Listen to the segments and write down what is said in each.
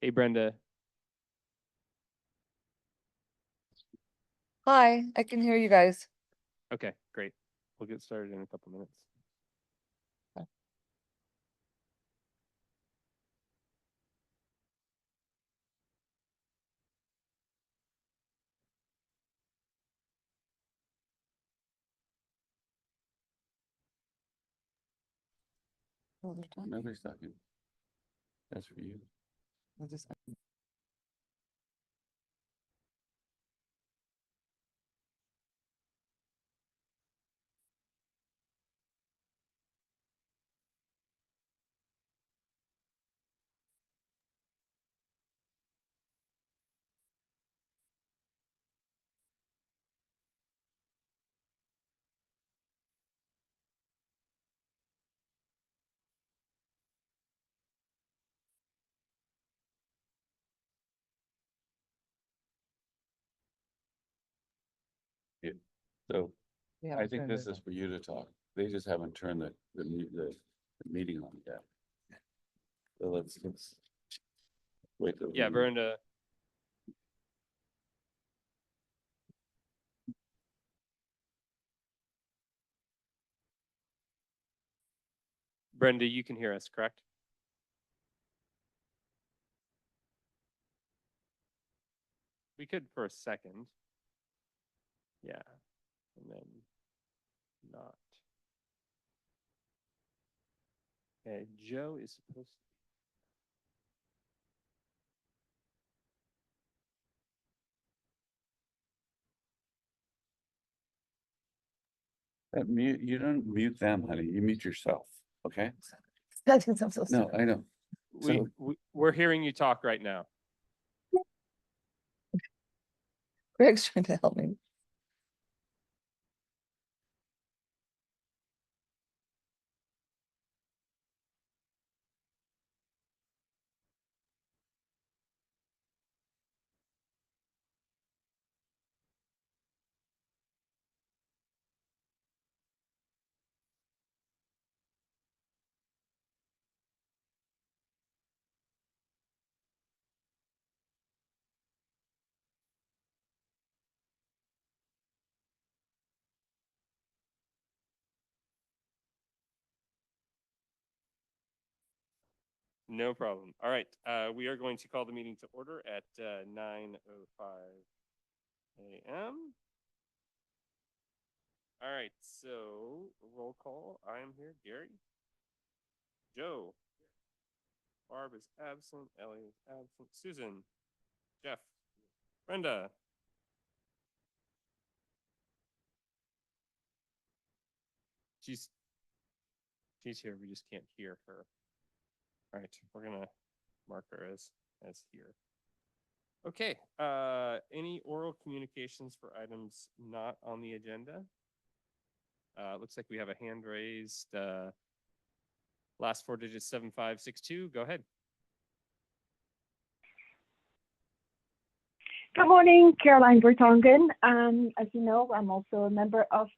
Hey, Brenda. Hi, I can hear you guys. Okay, great. We'll get started in a couple minutes. Nobody's talking. That's for you. Yeah. So I think this is for you to talk. They just haven't turned the meeting on yet. So let's wait. Yeah, Brenda. Brenda, you can hear us, correct? We could for a second. Yeah, and then not. Okay, Joe is supposed to. Mute, you don't mute them, honey. You mute yourself, okay? I'm so sorry. No, I know. We're hearing you talk right now. Greg's trying to help me. No problem. All right, we are going to call the meeting to order at 9:05 a.m. All right, so roll call. I am here. Gary. Joe. Barb is absent. Ellie is absent. Susan. Jeff. Brenda. She's here. We just can't hear her. All right, we're gonna mark her as here. Okay. Any oral communications for items not on the agenda? Looks like we have a hand raised. Last four digits 7562. Go ahead. Good morning, Caroline Bertongen. As you know, I'm also a member of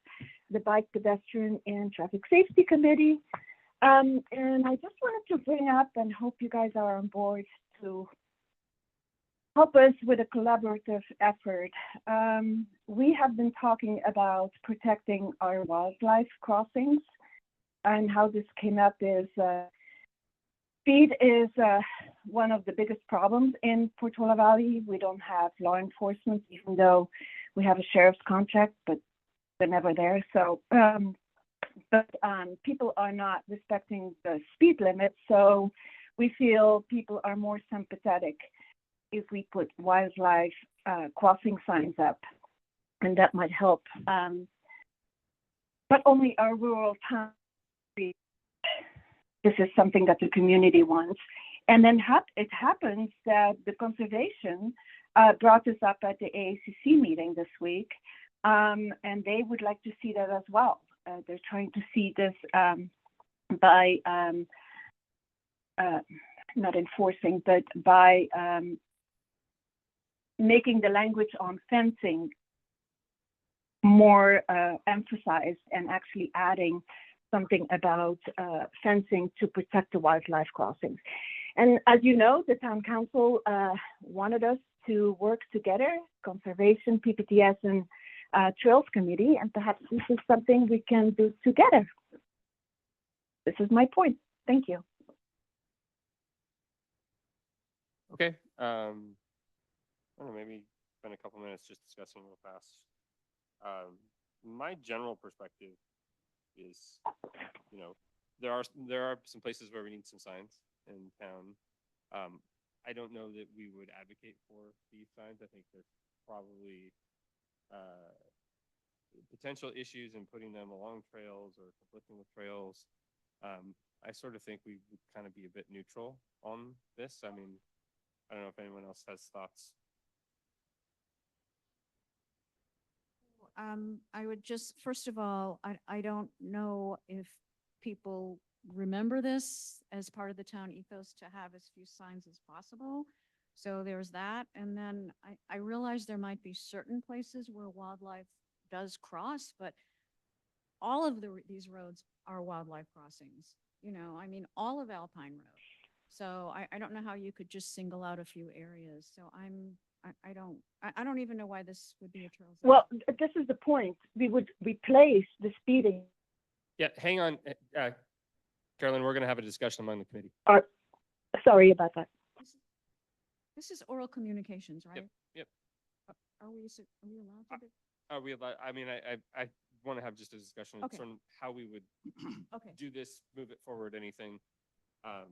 the Bike, Pedestrian, and Traffic Safety Committee. And I just wanted to bring up and hope you guys are on board to help us with a collaborative effort. We have been talking about protecting our wildlife crossings, and how this came up is speed is one of the biggest problems in Portola Valley. We don't have law enforcement, even though we have a sheriff's contract, but they're never there. So, people are not respecting the speed limit. So we feel people are more sympathetic if we put wildlife crossing signs up, and that might help. But only our rural towns. This is something that the community wants. And then it happens that the conservation brought this up at the AACC meeting this week, and they would like to see that as well. They're trying to see this by not enforcing, but by making the language on fencing more emphasized, and actually adding something about fencing to protect the wildlife crossings. And as you know, the town council wanted us to work together, conservation, PPTS, and Trails Committee, and perhaps this is something we can do together. This is my point. Thank you. Okay, I don't know, maybe spend a couple minutes just discussing real fast. My general perspective is, you know, there are some places where we need some signs in town. I don't know that we would advocate for these signs. I think there's probably potential issues in putting them along trails or conflicting with trails. I sort of think we would kind of be a bit neutral on this. I mean, I don't know if anyone else has thoughts. I would just, first of all, I don't know if people remember this as part of the town ethos to have as few signs as possible. So there's that. And then I realize there might be certain places where wildlife does cross, but all of these roads are wildlife crossings. You know, I mean, all of Alpine Road. So I don't know how you could just single out a few areas. So I don't even know why this would be a trail zone. Well, this is the point. We would replace the speeding. Yeah, hang on, Carolyn, we're gonna have a discussion among the committee. Sorry about that. This is oral communications, right? Yep. Are we allowed to do? Are we allowed, I mean, I want to have just a discussion Okay. on how we would Okay. do this, move it forward, anything. I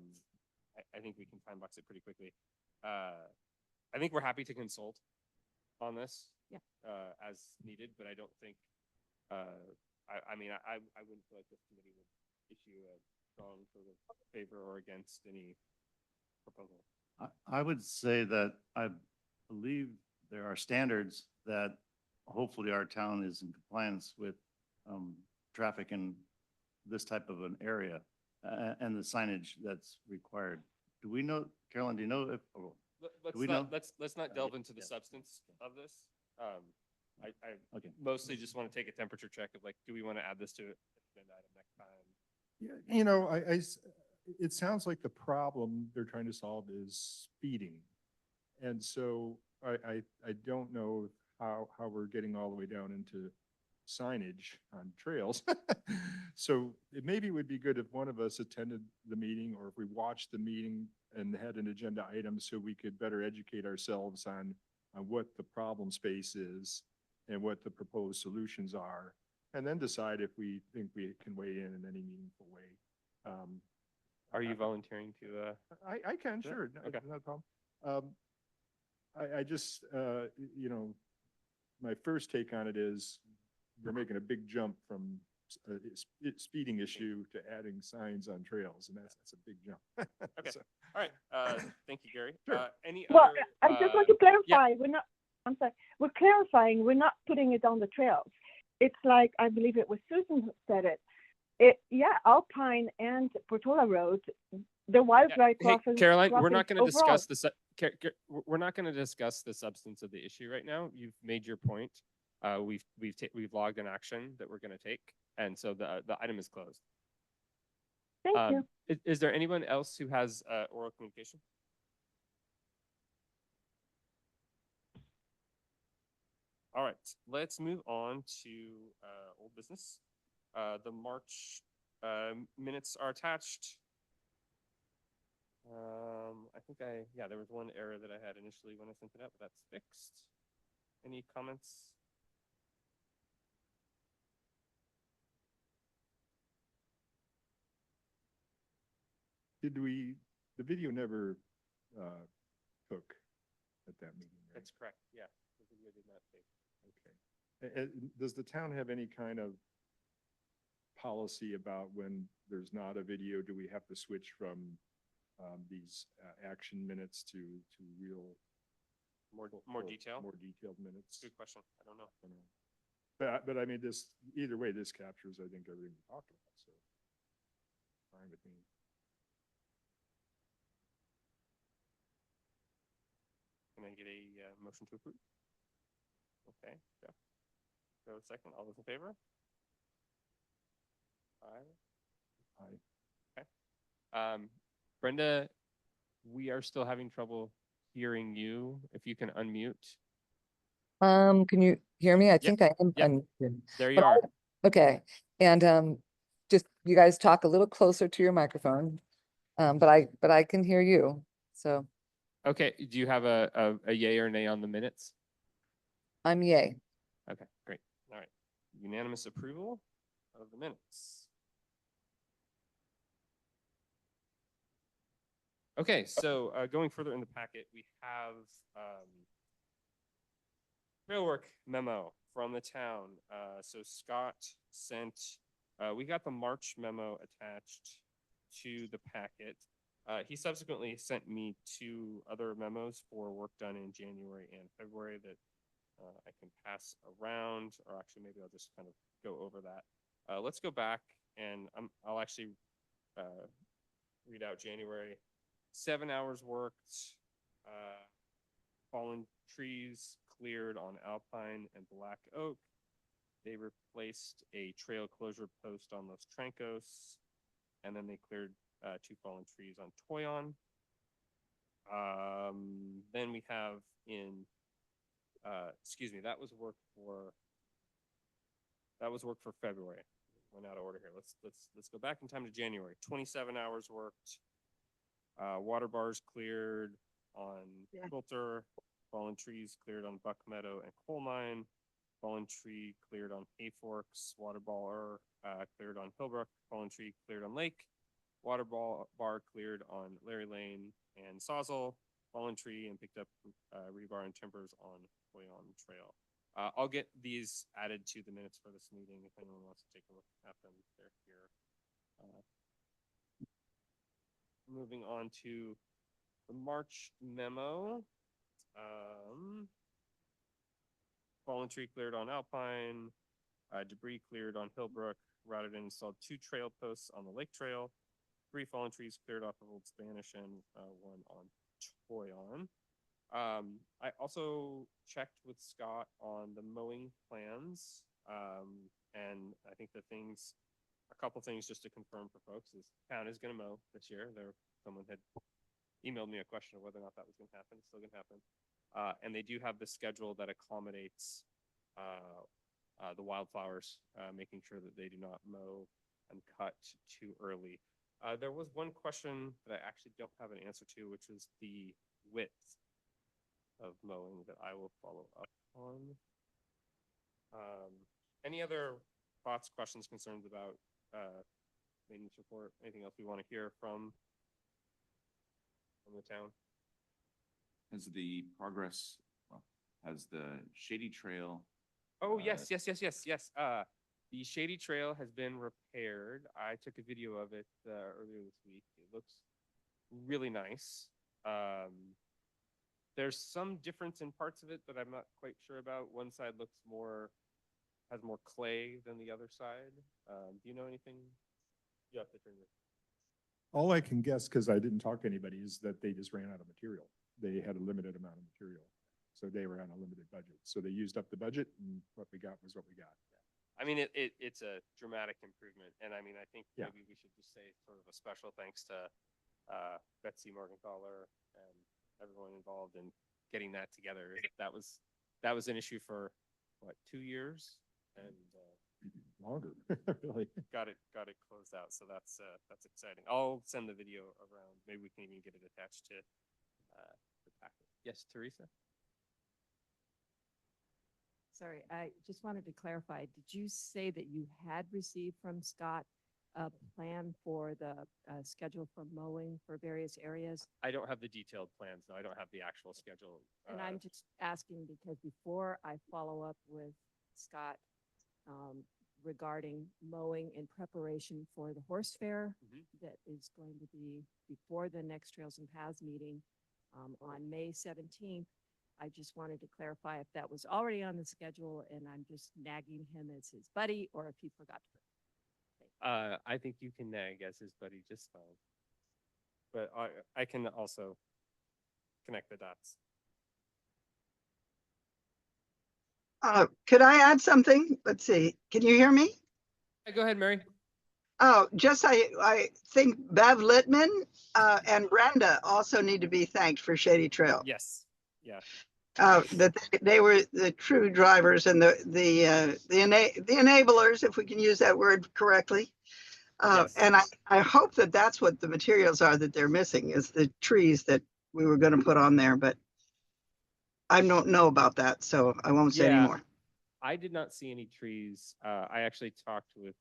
think we can time box it pretty quickly. I think we're happy to consult on this. Yeah. As needed, but I don't think, I mean, I wouldn't feel like this committee would issue a strong sort of favor or against any proposal. I would say that I believe there are standards that hopefully our town is in compliance with traffic in this type of an area and the signage that's required. Do we know, Carolyn, do you know if, Let's we not, know? let's not delve into the Yeah. substance of this. I okay. mostly just want to take a temperature check of like, do we want to add this to an agenda item next time? Yeah, you know, it sounds like the problem they're trying to solve is speeding. And so I don't know how we're getting all the way down into signage on trails. So maybe it would be good if one of us attended the meeting or if we watched the meeting and had an agenda item so we could better educate ourselves on what the problem space is and what the proposed solutions are, and then decide if we think we can weigh in any meaningful way. Are you volunteering to, I can, Yeah, sure, okay. no problem. I just, you know, my first take on it is we're making a big jump from speeding issue to adding signs on trails, and that's a big jump. Okay. So, all right, thank you, Gary. Sure. Any Well, other? I just want to clarify. I'm sorry. We're clarifying. We're not putting it on the trails. It's like, I believe it was Susan who said it. Yeah, Alpine and Portola Road, the wildlife Hey, crossings. Caroline, we're not crossings going to overall. discuss the, we're not going to discuss the substance of the issue right now. You've made your point. We've logged an action that we're going to take, and so the item is closed. Thank you. Is there anyone else who has oral communication? All right, let's move on to old business. The March minutes are attached. I think yeah, there was one error that I had initially when I sent it out, but that's fixed. Any comments? the video never took at that meeting, right? That's correct, yeah. The video did not take. Okay. Does the town have any kind of policy about when there's not a video? Do we have to switch from these action minutes to real? More full- detail? More detailed minutes? Good question. I don't know. I don't know. But I mean, either way, this captures, I think, everything we talked about, so. Fine with me. Can I get a motion to approve? Okay, Jeff. Go a second. All those in favor? Aye. I Brenda we are still having trouble hearing you. If you can unmute. Can you hear me? I Yep, think I am. yep. unmuted. There you But are. Okay, and just you guys talk a little closer to your microphone. But I can hear you, so Okay, do you have a yay or nay on the minutes? I'm yay. Okay, great. All right. Unanimous approval of the minutes. Okay, so going further in the packet, we have trail work memo from the town. So Scott sent, we got the March memo attached to the packet. He subsequently sent me 2 other memos for work done in January and February that I can pass around, or actually maybe I'll just kind of go over that. Let's go back and I'll actually read out January. 7 hours worked, fallen trees cleared on Alpine and Black Oak. They replaced a trail closure post on Los Trancos, and then they cleared 2 fallen trees on Toyon. Then we have in, excuse me, that was work for February. Went out of order here. Let's go back in time to January. 27 hours worked. Water bars cleared on Filter. Fallen trees cleared on Buck Meadow and Coal Mine. Fallen tree cleared on Hayforks. Water bar cleared on Hillbrook. Fallen tree cleared on Lake. Water bar cleared on Larry Lane and Sawzell. Fallen tree and picked up rebar and timbers on Toyon Trail. I'll get these added to the minutes for this meeting if anyone wants to take a look at them. They're here. Moving on to the March memo. Fallen tree cleared on Alpine. Debris cleared on Hillbrook. Routed and installed 2 trail posts on the Lake Trail. 3 fallen trees cleared off of Old Spanish and 1 on Toyon. I also checked with Scott on the mowing plans. And I think a couple things just to confirm for folks is town is going to mow this year. Someone had emailed me a question of whether or not that was going to happen. It's still going to happen. And they do have the schedule that accommodates the wildflowers, making sure that they do not mow and cut too early. There was one question that I actually don't have an answer to, which is the width of mowing that I will follow up on. Any other thoughts, questions, concerns about maintenance report? Anything else we want to hear from the town? Has the progress, has the Shady Trail? Oh, yes. The Shady Trail has been repaired. I took a video of it earlier this week. It looks really nice. There's some difference in parts of it that I'm not quite sure about. One side has more clay than the other side. Do you know anything? You have to turn your. All I can guess, because I didn't talk to anybody, is that they just ran out of material. They had a limited amount of material. So they were on a limited budget. So they used up the budget and what we got was what we got. I mean, it's a dramatic improvement. And I mean, I think Yeah. maybe we should just say sort of a special thanks to Betsy Morgenthaler and everyone involved in getting that together. That was an issue for what, 2 years, and Longer, really. got it closed out. So that's exciting. I'll send the video around. Maybe we can even get it attached to the packet. Yes, Teresa. Sorry, I just wanted to clarify. Did you say that you had received from Scott a plan for the schedule for mowing for various areas? I don't have the detailed plans. No, I don't have the actual schedule. And I'm just asking because before I follow up with Scott regarding mowing in preparation for the horse fair that is going to be before the next Trails and Paths meeting on May 17th. I just wanted to clarify if that was already on the schedule and I'm just nagging him as his buddy or if he forgot to put it. I think you can nag as his buddy just fine. But I can also connect the dots. Could I add something? Let's see. Can you hear me? Hey, go ahead, Mary. Oh, just I think Bev Littman and Brenda also need to be thanked for Shady Trail. Yes, yeah, That they were the true drivers and the enablers, if we can use that word correctly. Yes. And I hope that that's what the materials are that they're missing is the trees that we were going to put on there, but I don't know about that, so I won't say Yeah. anymore. I did not see any trees. I actually talked with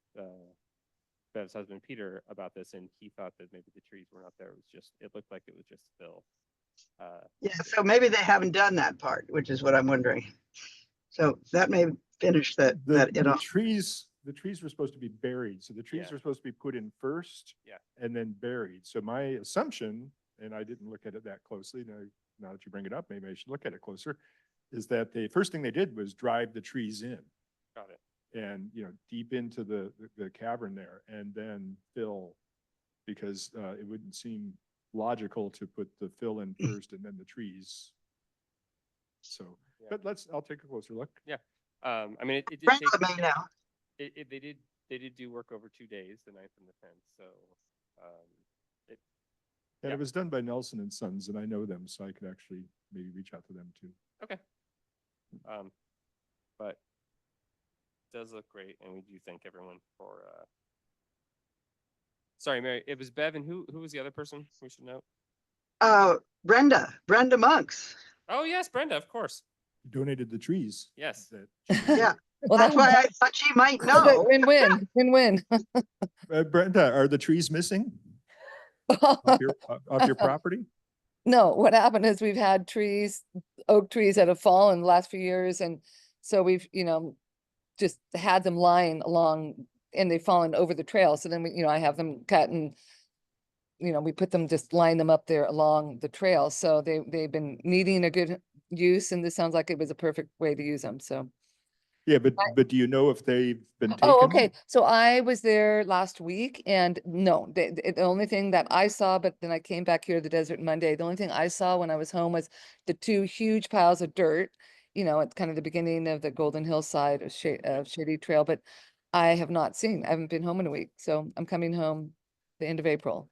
Bev's husband Peter about this, and he thought that maybe the trees were not there. It looked like it was just fill. Yeah, so maybe they haven't done that part, which is what I'm wondering. So that may finish that, The you know. the trees were supposed to be buried, so the trees Yeah. were supposed to be put in first. Yeah. And then buried. So my assumption, and I didn't look at it that closely, now that you bring it up, maybe I should look at it closer, is that the first thing they did was drive the trees in Got it. and, deep into the cavern there and then fill. Because it wouldn't seem logical to put the fill in first and then the trees. So, Yeah. but I'll take a closer look. I mean, it did Brenda take. may know. They did do work over 2 days, the 9th and the 10th. So, And Yeah. it was done by Nelson and Sons, and I know them, so I could actually maybe reach out to them too. okay. But it does look great, and we do thank everyone for. Sorry, Mary. It was Bev, and who was the other person we should know? Brenda Monks. Oh yes, Brenda, of course. Donated the trees. Yes. that- Yeah, Well, that's that why was I thought she might a know. win-win, win-win. Brenda, are the trees missing off your property? No, what happened is we've had trees, oak trees that have fallen the last few years, and so we've, just had them lying along and they've fallen over the trail. So then I have them cut and, we put them, just line them up there along the trail. So they've been needing a good use, and this sounds like it was a perfect way to use them, so. Yeah, but do you know if they've been taken? Oh, okay. So I was there last week and no, the only thing that I saw, but then I came back here to the Desert Monday. The only thing I saw when I was home was the 2 huge piles of dirt, at kind of the beginning of the Golden Hillside of Shady Trail, but I have not seen, I haven't been home in a week. So I'm coming home the end of April.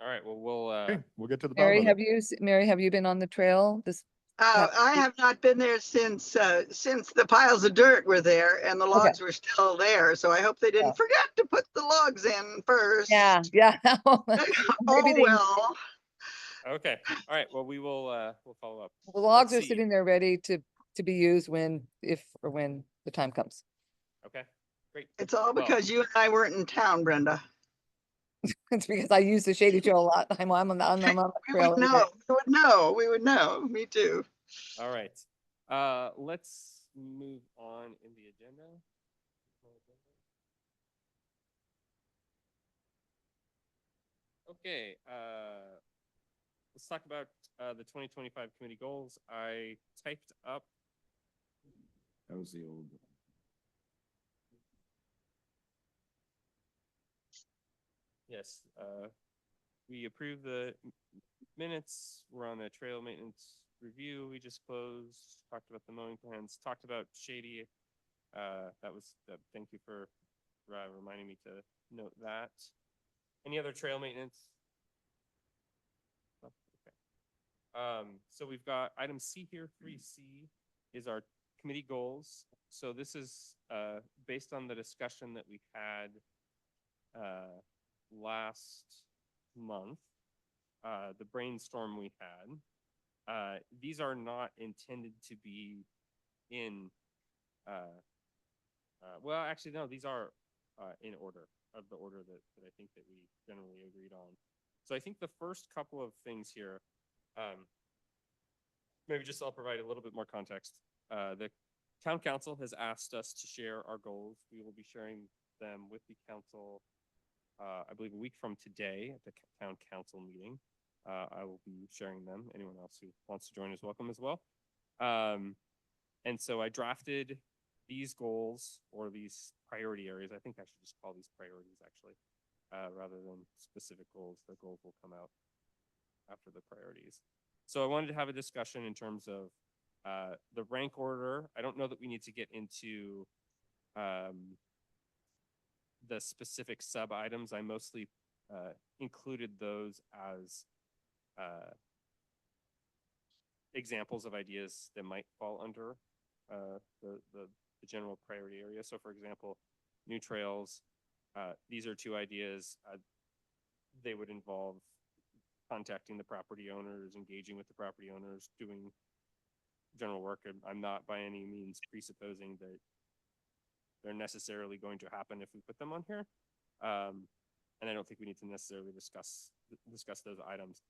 All right. Well, we'll. Okay, we'll get to the bottom Mary, of it. Mary, have you been on the trail this? I have not been there since the piles of dirt were there and the logs were still there. So I hope they didn't forget to put the logs in first. Yeah. Oh, Maybe they- well. Okay. All right. Well, we will. We'll follow up. The logs Let's are see. sitting there ready to be used if or when the time comes. Okay. Great. It's all Well, because you and I weren't in town, Brenda. It's because I use the Shady Trail a lot. I'm on the We trail. would every day. know. We would know. We would know. Me too. All right. Let's move on in the agenda. Okay. Let's talk about the 2025 committee goals. I typed up. That was the old. Yes. We approved the minutes. We're on the trail maintenance review. We just closed. Talked about the mowing plans. Talked about Shady. Thank you for reminding me to note that. Any other trail maintenance? Oh, okay. So we've got item C here. 3C is our committee goals. So this is based on the discussion that we had last month, the brainstorm we had. These are not intended to be in, well, actually, no, these are in order of the order that I think that we generally agreed on. So I think the first couple of things here, maybe just I'll provide a little bit more context. The town council has asked us to share our goals. We will be sharing them with the council, I believe a week from today at the town council meeting. I will be sharing them. Anyone else who wants to join is welcome as well. And so I drafted these goals or these priority areas. I think I should just call these priorities actually, rather than specific goals. The goals will come out after the priorities. So I wanted to have a discussion in terms of the rank order. I don't know that we need to get into the specific sub items, I mostly included those as examples of ideas that might fall under the general priority area. So for example, new trails, these are two ideas. They would involve contacting the property owners, engaging with the property owners, doing general work. And I'm not by any means presupposing that they're necessarily going to happen if we put them on here. And I don't think we need to necessarily discuss those items.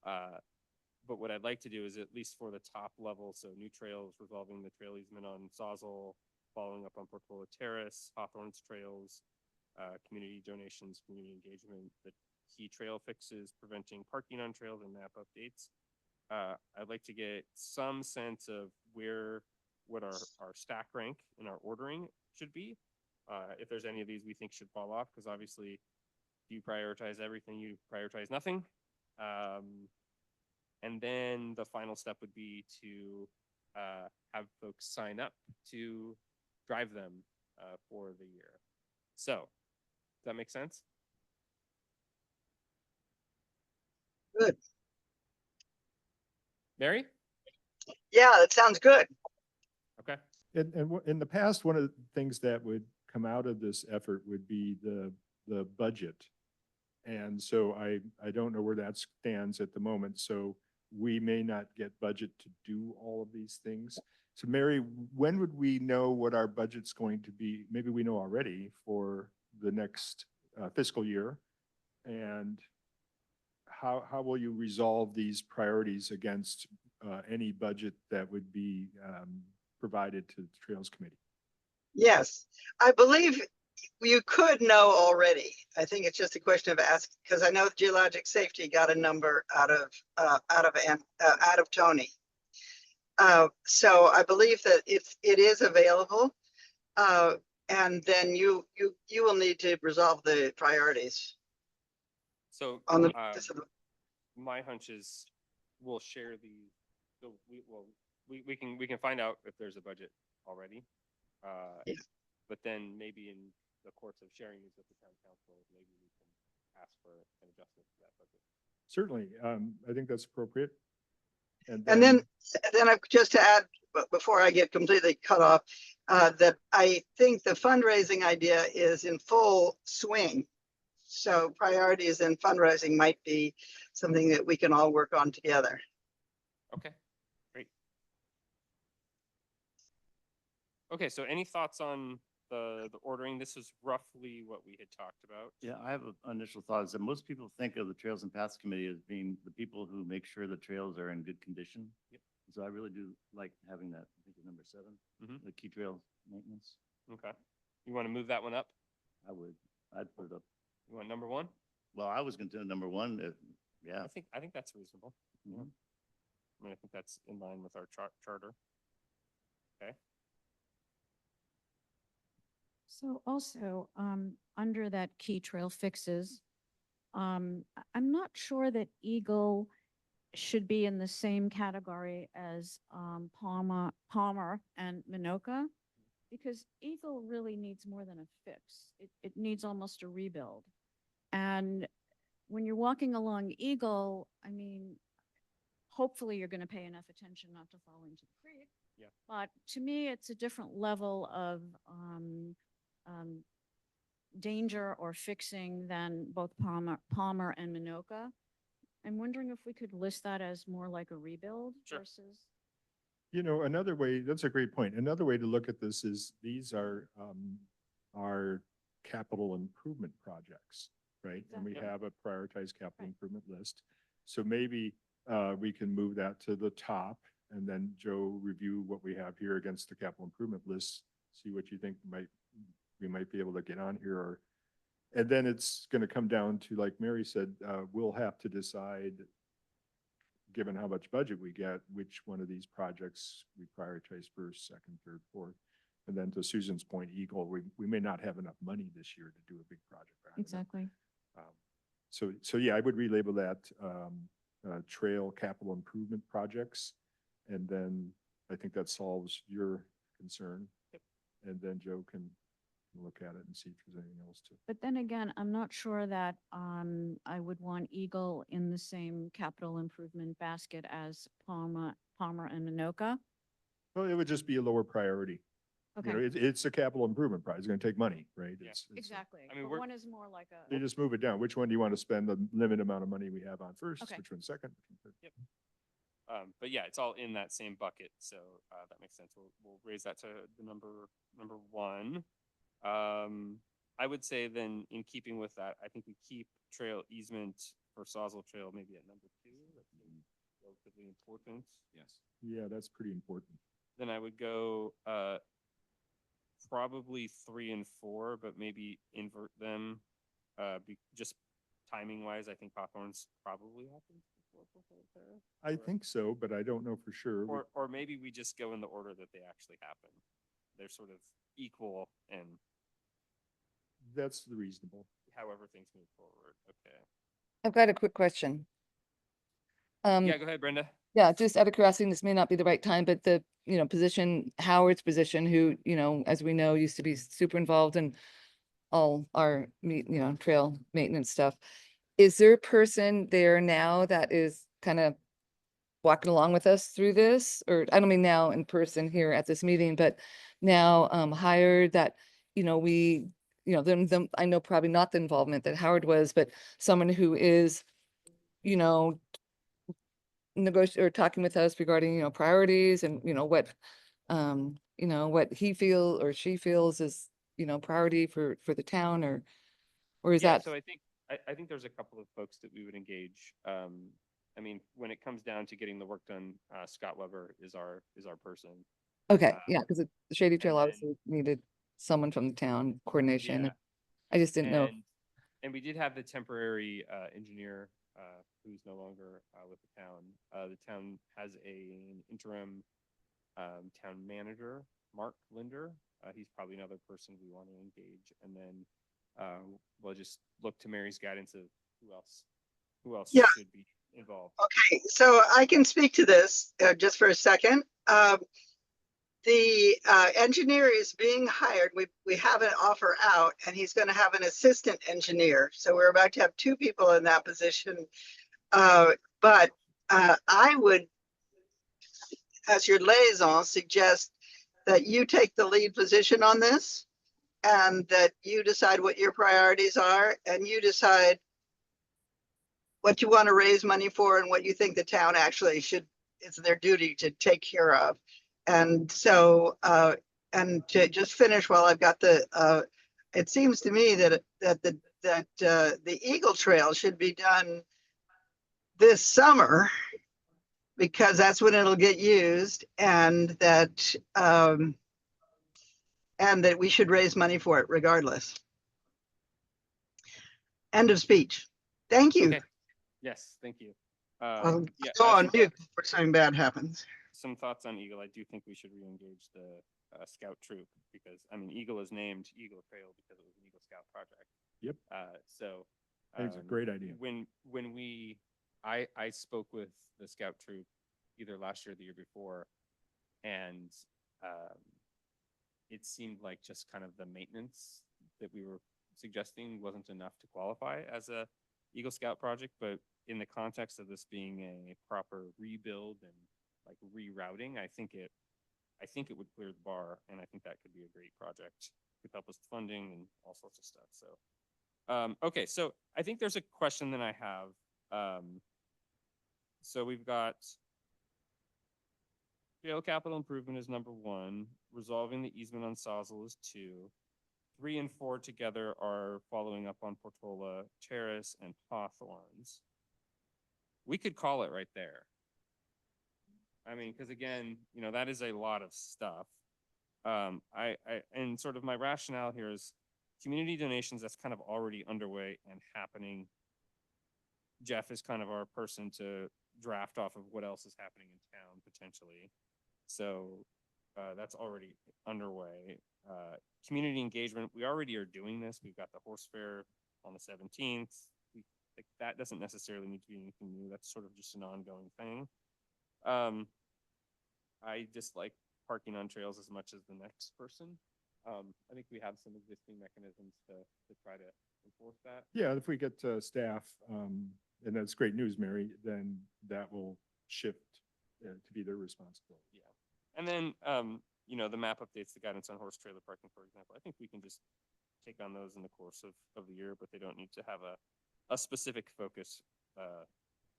But what I'd like to do is, at least for the top level, so new trails, resolving the trail easement on Sawzell, following up on Portola Terrace, Hawthorne's trails, community donations, community engagement, the key trail fixes, preventing parking on trails, and map updates. I'd like to get some sense of what our stack rank and our ordering should be. If there's any of these we think should fall off, because obviously you prioritize everything, you prioritize nothing. And then the final step would be to have folks sign up to drive them for the year. So, does that make sense? Good. Mary? Yeah, that sounds good. Okay. And in the past, one of the things that would come out of this effort would be the budget. And so I don't know where that stands at the moment. So we may not get budget to do all of these things. So Mary, when would we know what our budget's going to be? Maybe we know already for the next fiscal year. And how will you resolve these priorities against any budget that would be provided to the Trails Committee? Yes, I believe you could know already. I think it's just a question of asking, because I know Geologic Safety got a number out of Tony. So I believe that it is available, and then you will need to resolve the priorities So on the. my hunch is we'll share so we can find out if there's a budget already. Yeah. But then maybe in the course of sharing these with the town council, maybe we can ask for an adjustment to that budget. Certainly, I think that's appropriate. And then just to add, before I get completely cut off, that I think the fundraising idea is in full swing. So priorities and fundraising might be something that we can all work on together. Okay, great. Okay, so any thoughts on the ordering? This is roughly what we had talked about. Yeah, I have an initial thought is that most people think of the Trails and Paths Committee as being the people who make sure the trails are in good condition. Yep. So I really do like having that, I think it's number 7, the key trail maintenance. Okay. You want to move that one up? I'd put it up. You want number 1? Well, I was going to do number 1, yeah. I think that's reasonable. Mhm. I mean, I think that's in line with our charter. Okay. So also, under that key trail fixes, I'm not sure that Eagle should be in the same category as Palmer and Minoka, because Eagle really needs more than a fix. It needs almost a rebuild. And when you're walking along Eagle, I mean, hopefully you're going to pay enough attention not to fall into the creek. Yeah. But to me, it's a different level of danger or fixing than both Palmer and Minoka. I'm wondering if we could list that as more like a rebuild Sure. versus. You know, another way, that's a great point. Another way to look at this is these are our capital improvement projects, right? And we Exactly. have a prioritized capital Right. improvement list. So maybe we can move that to the top, and then Joe review what we have here against the capital improvement list, see what you think we might be able to get on here, and then it's going to come down to, like Mary said, we'll have to decide, given how much budget we get, which one of these projects we prioritize first, second, third, fourth. And then to Susan's point, Eagle, we may not have enough money this year to do a big project. Exactly. So yeah, I would relabel that trail capital improvement projects. And then I think that solves your concern. Yep. And then Joe can look at it and see if there's anything else to. But then again, I'm not sure that I would want Eagle in the same capital improvement basket as Palmer and Anoka. Well, it would just be a lower priority. You know, Okay, it's a capital improvement project. It's gonna take money, right? Yeah. It's- exactly. I mean, But we're- one is more like You a, just move it down. Which one do you want to spend the limited amount of money we have on first? Okay. Which one second? Which one third? But yeah, it's all in that same bucket, so that makes sense. We'll raise that to the number one. I would say then, in keeping with that, I think we keep trail easement for Sawswell Trail maybe at number 2. That seems relatively important. Yes. Yeah, that's pretty important. Then I would go probably 3 and 4, but maybe invert them. Just timing wise, I think Hawthorne's probably happens before Portola. I think so, but I don't know for sure. Or maybe we just go in the order that they actually happen. They're sort of equal and That's reasonable. however things move forward. Okay. I've got a quick question. Yeah, go ahead, Brenda. Yeah, just out of curiosity, this may not be the right time, but the, position, Howard's position, who, as we know, used to be super involved in all our, trail maintenance stuff. Is there a person there now that is kind of walking along with us through this? Or I don't mean now in person here at this meeting, but now hired that, we, them, I know probably not the involvement that Howard was, but someone who is, or talking with us regarding, priorities and, what, what he feels or she feels is, priority for the town, or is Yeah, that? so I think there's a couple of folks that we would engage. I mean, when it comes down to getting the work done, Scott Weber is our person. Okay, yeah, because the Shady Trail then- obviously needed someone from the town coordination. Yeah. I just didn't know. And we did have the temporary engineer who's no longer with the town. The town has an interim town manager, Mark Linder. He's probably another person we want to engage. And then we'll just look to Mary's guidance of who else Yeah. should be involved. Okay, so I can speak to this just for a second. The engineer is being hired. We have an offer out, and he's going to have an assistant engineer. So we're about to have 2 people in that position. But I would, as your liaison, suggest that you take the lead position on this, and that you decide what your priorities are, and you decide what you want to raise money for and what you think the town actually it's their duty to take care of. And so, and to just finish while I've got it seems to me that the Eagle Trail should be done this summer, because that's when it'll get used, and that we should raise money for it regardless. End of speech. Thank you. Okay. Yes, thank you. I'll Yeah, go on some mute before something bad happens. thoughts on Eagle. I do think we should re-engage the scout troop, because I mean, Eagle is named Eagle Trail because it was an Eagle Scout project. Yep. So I think it's a great idea. when I spoke with the scout troop either last year or the year before, and it seemed like just kind of the maintenance that we were suggesting wasn't enough to qualify as a Eagle Scout project. But in the context of this being a proper rebuild and like rerouting, I think it would clear the bar, and I think that could be a great project. Could help us with funding and all sorts of stuff. So, okay, so I think there's a question that I have. So we've got trail capital improvement is number 1. Resolving the easement on Sawswell is 2. 3 and 4 together are following up on Portola Terrace and Hawthorns. We could call it right there. I mean, because again, that is a lot of stuff. And sort of my rationale here is community donations, that's kind of already underway and happening. Jeff is kind of our person to draft off of what else is happening in town potentially. So that's already underway. Community engagement, we already are doing this. We've got the horse fair on the 17th. That doesn't necessarily need to be anything new. That's sort of just an ongoing thing. I dislike parking on trails as much as the next person. I think we have some existing mechanisms to try to enforce that. Yeah, if we get staff, and that's great news, Mary, then that will shift to be their responsibility. Yeah. And then, the map updates, the guidance on horse trailer parking, for example, I think we can just take on those in the course of the year, but they don't need to have a specific focus,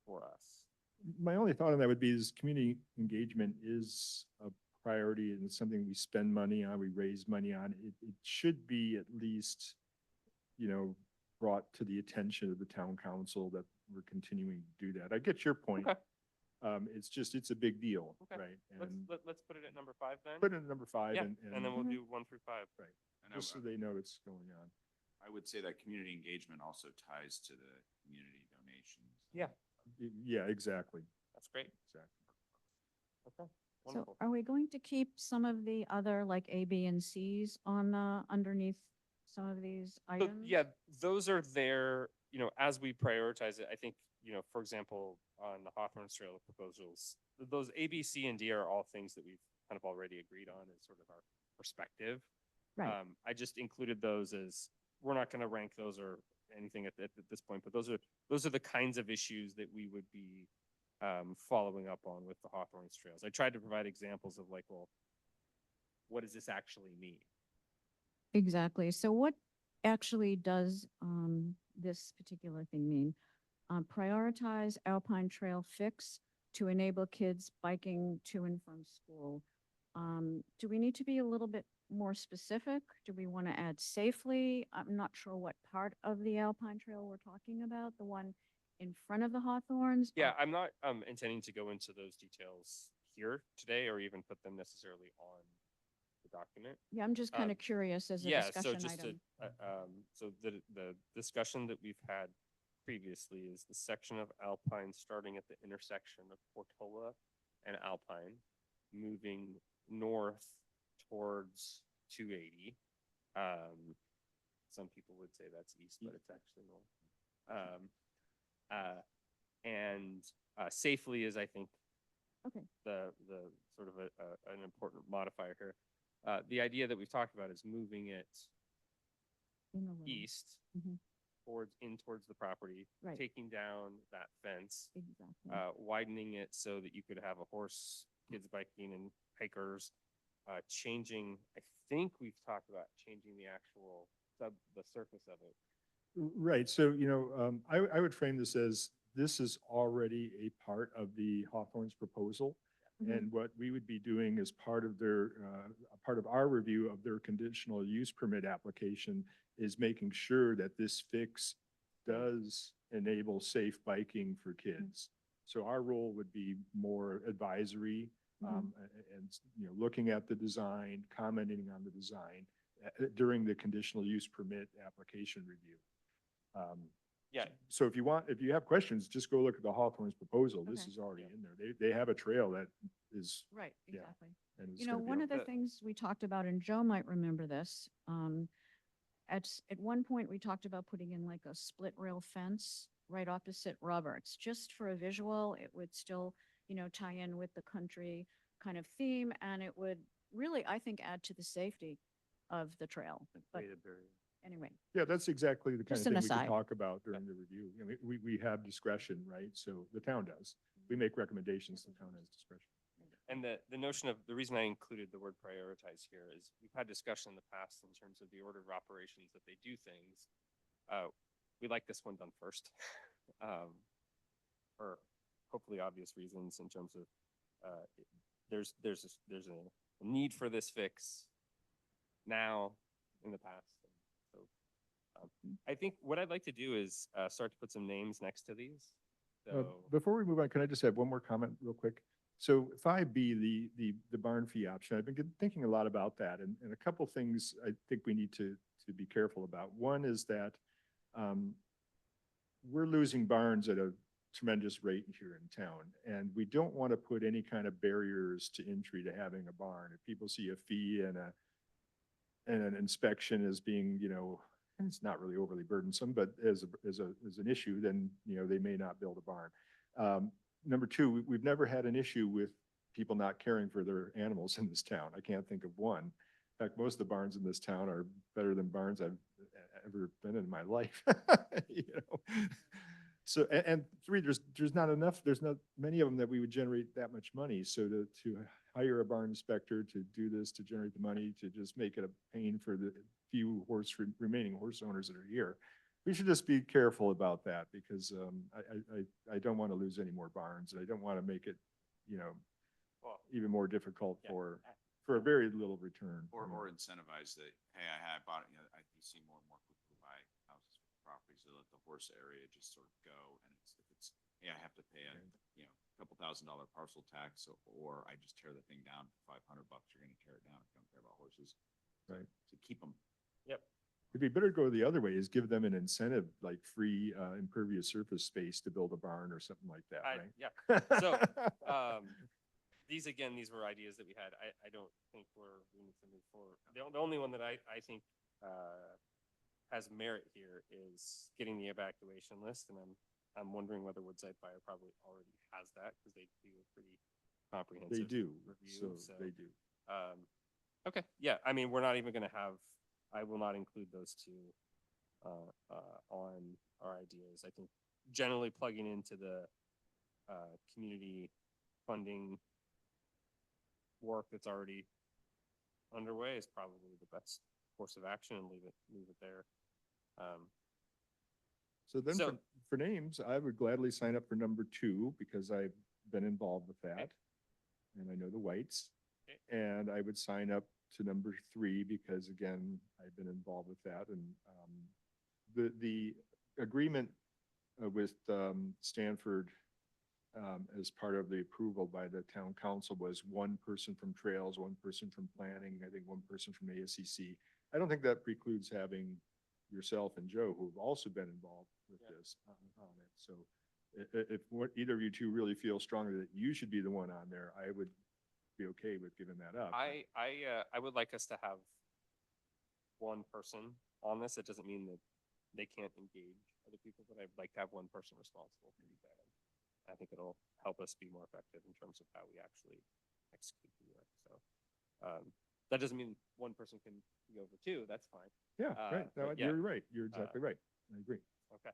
for us. My only thought on that would be is community engagement is a priority and it's something we spend money on, we raise money on. It should be at least, brought to the attention of the town council that we're continuing to do that. I get your point. Okay. It's a big deal, Okay. right? Let's, And let's put it at number 5 then. put it at number 5 Yeah, and and then we'll do 1 through 5. right, And just so they know it's going on. I would say that community engagement also ties to the community donations. Yeah. Yeah, exactly. That's great. Exactly. Okay. So Wonderful. are we going to keep some of the other like A, B, and Cs on underneath some of these So, items? yeah, those are there, as we prioritize it, I think, for example, on the Hawthorne Trail proposals, those A, B, C, and D are all things that we've kind of already agreed on as sort of our perspective. Right. I just included those as, we're not going to rank those or anything at this point, but those are the kinds of issues that we would be following up on with the Hawthorne Trails. I tried to provide examples of like, well, what does this actually mean? Exactly. So what actually does this particular thing mean? Prioritize Alpine Trail fix to enable kids biking to and from school. Do we need to be a little bit more specific? Do we want to add safely? I'm not sure what part of the Alpine Trail we're talking about, the one in front of the Hawthorns? Yeah, I'm not intending to go into those details here today or even put them necessarily on the document. Yeah, I'm just kind of curious as a Yeah, so discussion just to, item. so the discussion that we've had previously is the section of Alpine starting at the intersection of Portola and Alpine, moving north towards 280. Some people would say that's east, but it's actually north. And safely is, I think, Okay. the sort of an important modifier here. The idea that we've talked about is moving it In the little- east Mhm. towards the property, Right. taking down that fence, Exactly. widening it so that you could have a horse, kids biking and hikers, changing, I think we've talked about changing the actual the surface of it. Right, so, I would frame this as, this is already a part of the Hawthorne's proposal. Mhm. And what we would be doing as part of part of our review of their conditional use permit application is making sure that this fix does enable safe biking for kids. So our role would be more advisory, and, looking at the design, commenting on the design during the conditional use permit application review. Yeah, So if you have questions, just go look at the Hawthorne's proposal. This Okay. is already Yeah. in there. They have a trail that is, Right, yeah. exactly. and it's You know, gonna be one up of the there. things we talked about, and Joe might remember this, at one point, we talked about putting in like a split rail fence right opposite Roberts, just for a visual. It would still, tie in with the country kind of theme, and it would really, I think, add to the safety of the trail. But anyway, Yeah, that's exactly the kind of Just thing an we could aside. talk about during the review. I mean, we have discretion, right? So the town does. We make recommendations, the town has discretion. and the notion of, the reason I included the word prioritize here is we've had discussion in the past in terms of the order of operations that they do things. We like this one done first, for hopefully obvious reasons in terms of, there's a need for this fix now, in the past. So, I think what I'd like to do is, start to put some names next to these. So, Before we move on, can I just have one more comment real quick? So 5B, the barn fee option, I've been thinking a lot about that, and a couple things I think we need to be careful about. One is that we're losing barns at a tremendous rate here in town, and we don't want to put any kind of barriers to entry to having a barn. If people see a fee and an inspection as being, it's not really overly burdensome, but as an issue, then, they may not build a barn. Number two, we've never had an issue with people not caring for their animals in this town. I can't think of one. In fact, most of the barns in this town are better than barns I've ever been in my life. You know? So, and three, there's not enough, there's not many of them that we would generate that much money. So to hire a barn inspector to do this, to generate the money, to just make it a pain for the few remaining horse owners that are here. We should just be careful about that because I don't want to lose any more barns. I don't want to make it, you know, Well, even more difficult yeah, for a very little return. Or, you know. or incentivize that, hey, I bought it, you know, you see more and more people buy houses for properties, they let the horse area just sort of go. And if it's, hey, I have to pay a, you know, $2,000 parcel tax, or I just tear the thing down for $500, you're gonna tear it down if you don't care about horses. Right. To keep them. yep. It'd be better to go the other way, is give them an incentive, like free impervious surface space to build a barn or something like that, right? Yeah. So, these were ideas that we had. I don't think we need to move forward. The only one that I think has merit here is getting the evacuation list, and I'm wondering whether Woodside Fire probably already has that because they do a pretty comprehensive They do, review. so they do. Okay, yeah. I mean, we're not even going to have. I will not include those two on our ideas. I think generally plugging into the community funding work that's already underway is probably the best course of action, and leave it there. So then So- for names, I would gladly sign up for number 2 because I've been involved with that. And I know the Whites. Okay. And I would sign up to number 3 because again, I've been involved with that. And the agreement with Stanford as part of the approval by the town council was 1 person from Trails, 1 person from planning, I think 1 person from ASCC. I don't think that precludes having yourself and Joe, who have also been involved with this on it. So if either of you two really feel strongly that you should be the one on there, I would be okay with giving that up. I would like us to have 1 person on this. It doesn't mean that they can't engage other people, but I'd like to have 1 person responsible for these items. I think it'll help us be more effective in terms of how we actually execute the work. So that doesn't mean 1 person can go over 2. That's fine. Yeah, right. No, but yeah. you're right. You're exactly right. I agree. Okay.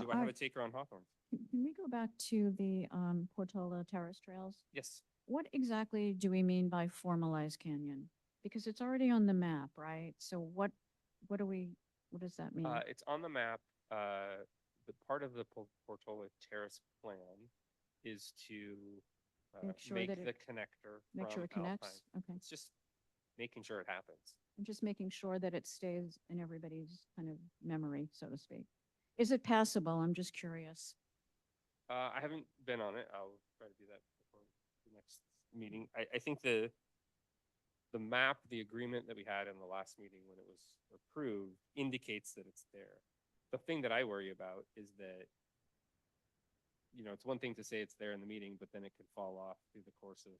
Do I have a taker on Hawthorne? Can we go back to the Portola Terrace Trails? Yes. What exactly do we mean by formalized canyon? Because it's already on the map, right? So what does that mean? It's on the map. The part of the Portola Terrace plan is to Make sure make that the it- connector Make sure from it connects? Alpine. Okay. It's just making sure it happens. I'm just making sure that it stays in everybody's kind of memory, so to speak. Is it passable? I'm just curious. I haven't been on it. I'll try to do that before the next meeting. I think the map, the agreement that we had in the last meeting when it was approved indicates that it's there. The thing that I worry about is that, you know, it's one thing to say it's there in the meeting, but then it could fall off through the course of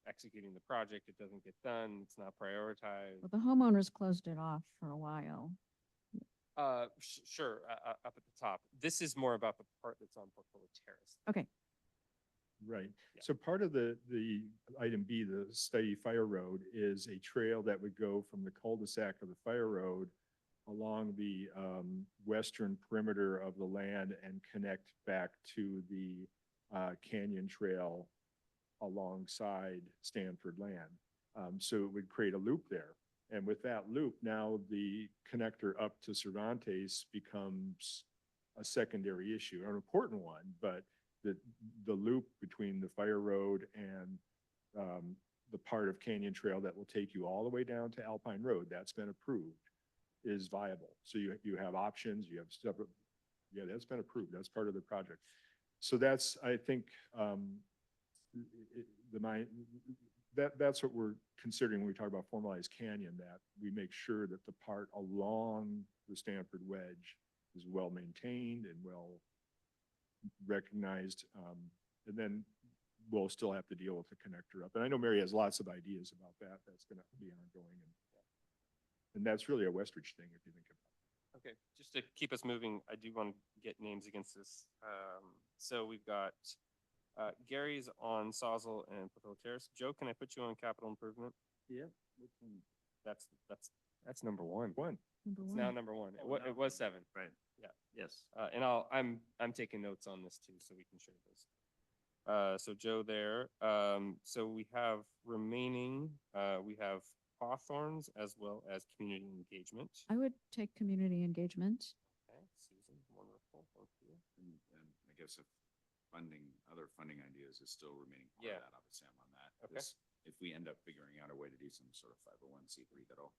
executing the project. It doesn't get done. It's not prioritized. Well, the homeowners closed it off for a while. Sure, up at the top. This is more about the part that's on Portola Terrace. Okay, Right. Yeah. So part of the item B, the study fire road, is a trail that would go from the cul-de-sac of the fire road along the western perimeter of the land and connect back to the canyon trail alongside Stanford land. So it would create a loop there. And with that loop, now the connector up to Cervantes becomes a secondary issue, an important one, but the loop between the fire road and the part of Canyon Trail that will take you all the way down to Alpine Road, that's been approved, is viable. So you have options, you have separate, yeah, that's been approved. That's part of the project. So that's, I think, that's what we're considering when we talk about formalized canyon, that we make sure that the part along the Stanford Wedge is well maintained and well recognized. And then we'll still have to deal with the connector up. And I know Mary has lots of ideas about that. That's going to be ongoing. And that's really a Westridge thing, if you think about it. Okay, just to keep us moving, I do want to get names against this. So we've got Gary's on Sawzell and Portola Terrace. Joe, can I put you on capital improvement? Yeah, we can That's number one. One. Number It's one. now number one. It was 7. Right. Yeah. Yes. And I'm taking notes on this too, so we can share this. So Joe there, so we have remaining, we have Hawthorns as well as community engagement. I would take community engagement. Okay, Susan, wonderful, thank you. And I guess if other funding ideas is still remaining part Yeah. of that, obviously I'm on that. Okay. This- If we end up figuring out a way to do some sort of 501c3, that'll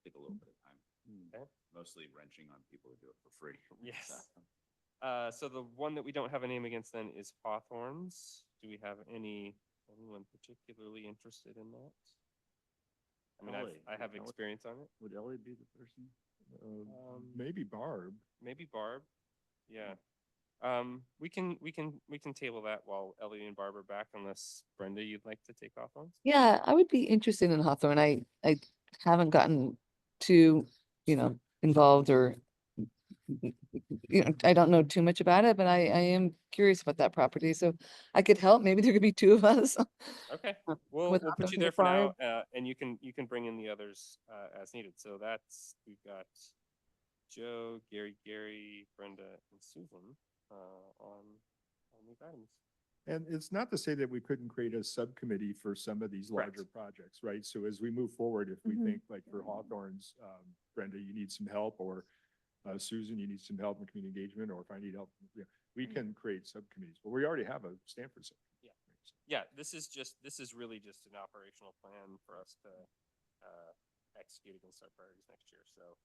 take a little bit of time. Okay. Mostly wrenching on people who do it for free. Yes. So the one that we don't have a name against then is Hawthorns. Do we have anyone particularly interested in that? I mean, Ellie, I have Ellie. experience on it. Would Ellie be the person? Maybe Barb. Maybe Barb. Yeah. We can table that while Ellie and Barb are back, unless Brenda, you'd like to take Hawthorns? Yeah, I would be interested in Hawthorne. I haven't gotten too, involved or, I don't know too much about it, but I am curious about that property. So I could help. Maybe there could be 2 of us. Okay, Uh, we'll with put you Hawthorne there for now, Barb. and you can bring in the others as needed. So we've got Joe, Gary, Brenda, and Susan on these items. And it's not to say that we couldn't create a subcommittee for some of these Correct. larger projects, right? So as we move forward, if we Mhm. think like for Hawthorns, Brenda, you need some help, or Susan, you need some help in community engagement, or if I need help, we can create subcommittees. But we already have a Stanford subcommittee. Yeah, this is really just an operational plan for us to execute against our priorities next year. So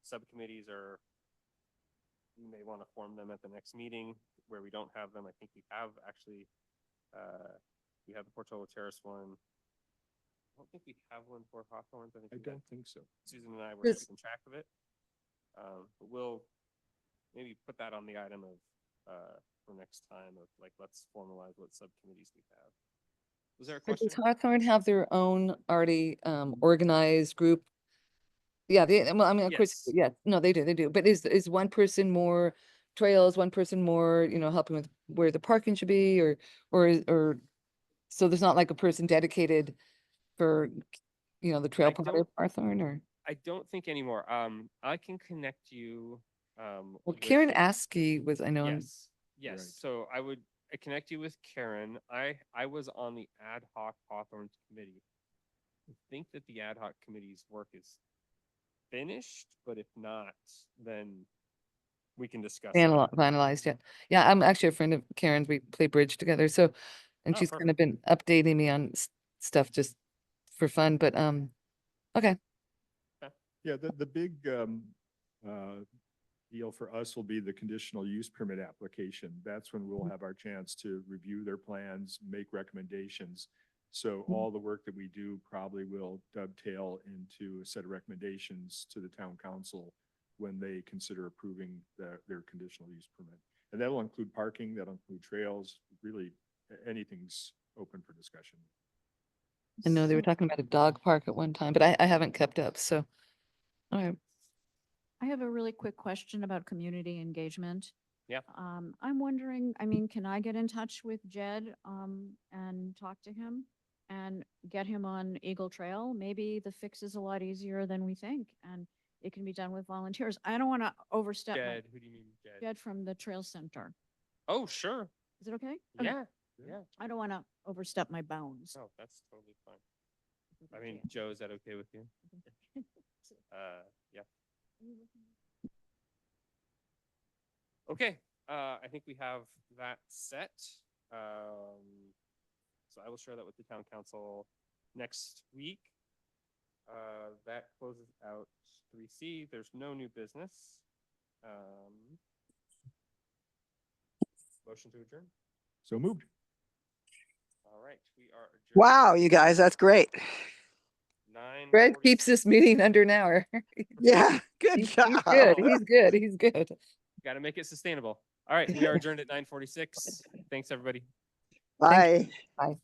subcommittees we may want to form them at the next meeting. Where we don't have them, I think we have actually, we have the Portola Terrace one. I don't think we have one for Hawthorns. I think I we have- don't think so. Susan and I were Yes. keeping track of it. But we'll maybe put that on the item of, for next time of like, let's formalize what subcommittees we have. Was there a So question? does Hawthorne have their own already organized group? Yeah, well, I mean, of course, Yes. yeah, no, they do. But is one person more trails, one person more, helping with where the parking should be, or so there's not like a person dedicated for, the trail part of don't- Hawthorne, or? I don't think anymore. I can connect you. Well, with- Karen Askey was, I know, Yes, Right. so I connect you with Karen. I was on the ad hoc Hawthorns committee. I think that the ad hoc committee's work is finished, but if not, then we can discuss. it. finalized yet. Yeah, I'm actually a friend of Karen's. We play bridge together. So, and Oh, she's kind of been updating me on stuff just for fun, but, okay. Yeah, the big deal for us will be the conditional use permit application. That's when we'll have our chance to review their plans, make recommendations. So all the work that we do probably will dovetail into a set of recommendations to the town council when they consider approving their conditional use permit. And that'll include parking, that'll include trails, really anything's open for discussion. I know they were talking about a dog park at one time, but I haven't kept up, so. All right. I have a really quick question about community engagement. Yeah. I'm wondering, can I get in touch with Jed, and talk to him and get him on Eagle Trail? Maybe the fix is a lot easier than we think, and it can be done with volunteers. I don't want to overstep my- Jed, who do you mean, Jed? Jed from the Trail Center. Oh, sure. Is it okay? Okay. Yeah. I don't want to overstep my bounds. No, that's totally fine. I mean, Joe, is that okay with you? Yeah. Okay, I think we have that set. So I will share that with the town council next week. That closes out 3C. There's no new business. Motion to adjourn. So moved. All right, we are adjourned. Wow, you guys, that's great. 9:40. Greg keeps this meeting under an hour. Yeah, good He's job. good. He's good. Got to make it sustainable. All right, we are adjourned at 9:46. Thanks, everybody. Bye. Bye.